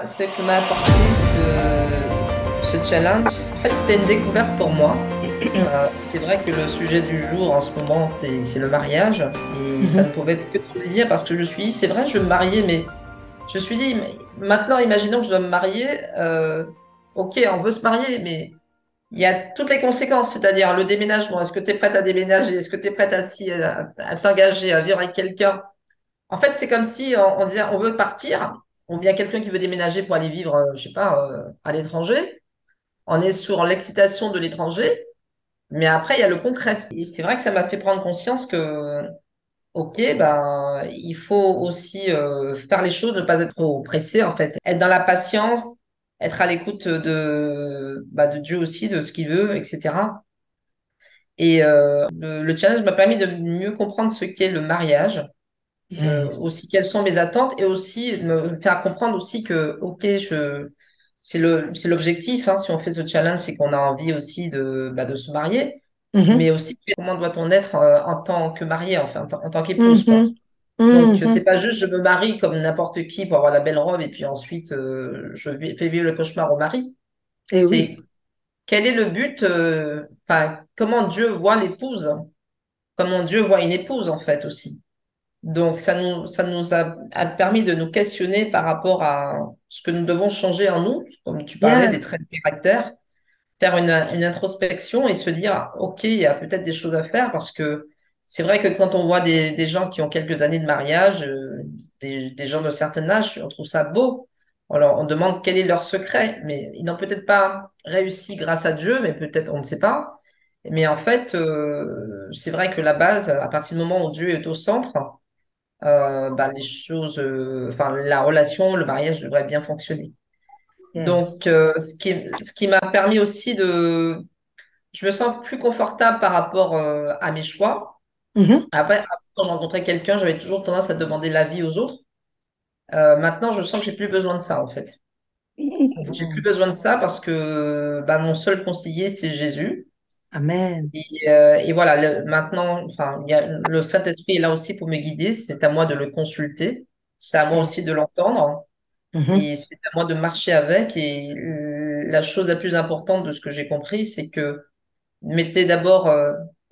Ce que m'a apporté ce challenge, en fait, c'était une découverte pour moi. C'est vrai que le sujet du jour en ce moment, c'est le mariage. Et ça Mhm. ne pouvait être que pour bien parce que je me suis dit, c'est vrai, je vais me marier, mais je me suis dit, mais maintenant, imaginons que je dois me marier. Ok, on veut se marier, mais il y a toutes les conséquences, c'est-à-dire le déménagement. Est-ce que tu es prête à déménager? Est-ce que tu es prête à t'engager, à vivre avec quelqu'un? En fait, c'est comme si on disait on veut partir, ou bien quelqu'un qui veut déménager pour aller vivre, je sais pas, à l'étranger. On est sur l'excitation de l'étranger, mais après, il y a le concret. Et c'est vrai que ça m'a fait prendre conscience que, ok, ben, il faut aussi faire les choses, ne pas être trop pressé, en fait. Être dans la patience, être à l'écoute de Dieu aussi, de ce qu'il veut, etc. Et le challenge m'a permis de mieux comprendre ce qu'est le mariage aussi Yes. quelles sont mes attentes et aussi me faire comprendre aussi que, ok, c'est l'objectif, hein, si on fait ce challenge, c'est qu'on a envie aussi de se marier, Mhm. mais aussi comment doit-on être en tant que marié, enfin, en tant qu'épouse, quoi. Mhm. Donc, c'est Mhm. pas juste je me marie comme n'importe qui pour avoir la belle robe et puis ensuite fais vivre le cauchemar au mari. Eh oui. C'est quel est le but, enfin, comment Dieu voit l'épouse, comment Dieu voit une épouse, en fait, aussi. Donc, ça nous a permis de nous questionner par rapport à ce que nous devons changer en nous, comme tu parlais Yeah. des traits de caractère, faire une introspection et se dire, OK, il y a peut-être des choses à faire parce que c'est vrai que quand on voit des gens qui ont quelques années de mariage, des gens de certain âge, on trouve ça beau. Alors, on demande quel est leur secret, mais ils n'ont peut-être pas réussi grâce à Dieu, mais peut-être, on ne sait pas. Mais en fait, c'est vrai que la base, à partir du moment où Dieu est au centre, les choses, enfin, la relation, le mariage devrait bien fonctionner. Donc, Yes. ce qui m'a permis aussi je me sens plus confortable par rapport à mes choix. Mhm. Après, quand je rencontrais quelqu'un, j'avais toujours tendance à demander l'avis aux autres. Maintenant, je sens que j'ai plus besoin de ça, en fait. J'ai plus Mhm. besoin de ça parce que mon seul conseiller, c'est Jésus. Amen. Et voilà, maintenant, enfin, le Saint-Esprit est là aussi pour me guider. C'est à moi de le consulter. C'est à moi aussi Yes. de l'entendre. Mhm. Et c'est à moi de marcher avec. Et la chose la plus importante de ce que j'ai compris, c'est que mettez d'abord,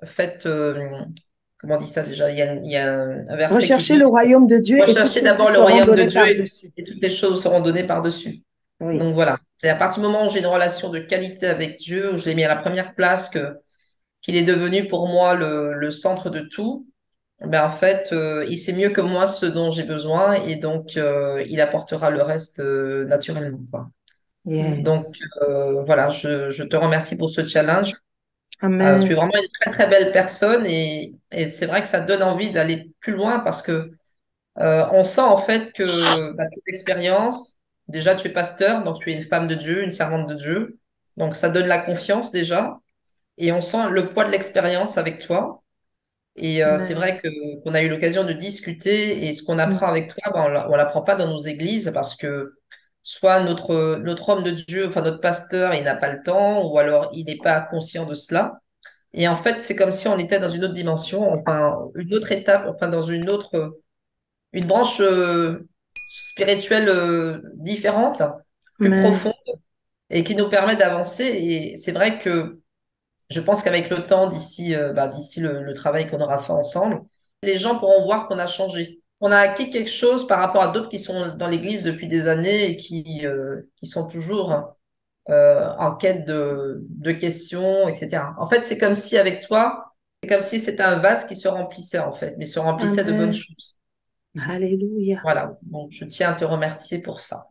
faites, comment on dit ça déjà? Il y a un verset qui Recherchez dit, le royaume de Dieu et toutes recherchez choses vous d'abord le seront royaume de données Dieu par-dessus. et toutes les choses seront données par-dessus. Oui. Donc voilà. C'est à partir du moment où j'ai une relation de qualité avec Dieu, où je l'ai mis à la première place, qu'il est devenu pour moi le centre de tout. En fait, il sait mieux que moi ce dont j'ai besoin et donc il apportera le reste naturellement, quoi. Donc Yes. voilà, je te remercie pour ce challenge. Tu es Amen. vraiment une très très belle personne et c'est vrai que ça donne envie d'aller plus loin parce que on sent en fait que toute expérience, déjà tu es pasteur, donc tu es une femme de Dieu, une servante de Dieu, donc ça donne la confiance déjà et on sent le poids de l'expérience avec toi. Et c'est Amen. vrai que qu'on a eu l'occasion de discuter et ce qu'on apprend Mm. avec toi, on l'apprend pas dans nos églises parce que soit notre homme de Dieu, enfin notre pasteur, il n'a pas le temps ou alors il n'est pas conscient de cela. Et en fait, c'est comme si on était dans une autre dimension, enfin une autre étape, enfin dans une branche spirituelle différente, plus Amen. profonde et qui nous permet d'avancer. Et c'est vrai que je pense qu'avec le temps, d'ici le travail qu'on aura fait ensemble, les gens pourront voir qu'on a changé. On a acquis quelque chose par rapport à d'autres qui sont dans l'Église depuis des années et qui sont toujours en quête de questions, etc. En fait, c'est comme si avec toi, c'est comme si c'était un vase qui se remplissait en fait, mais se remplissait de bonnes Amen. choses. Alléluia. Voilà, donc je tiens à te remercier pour ça.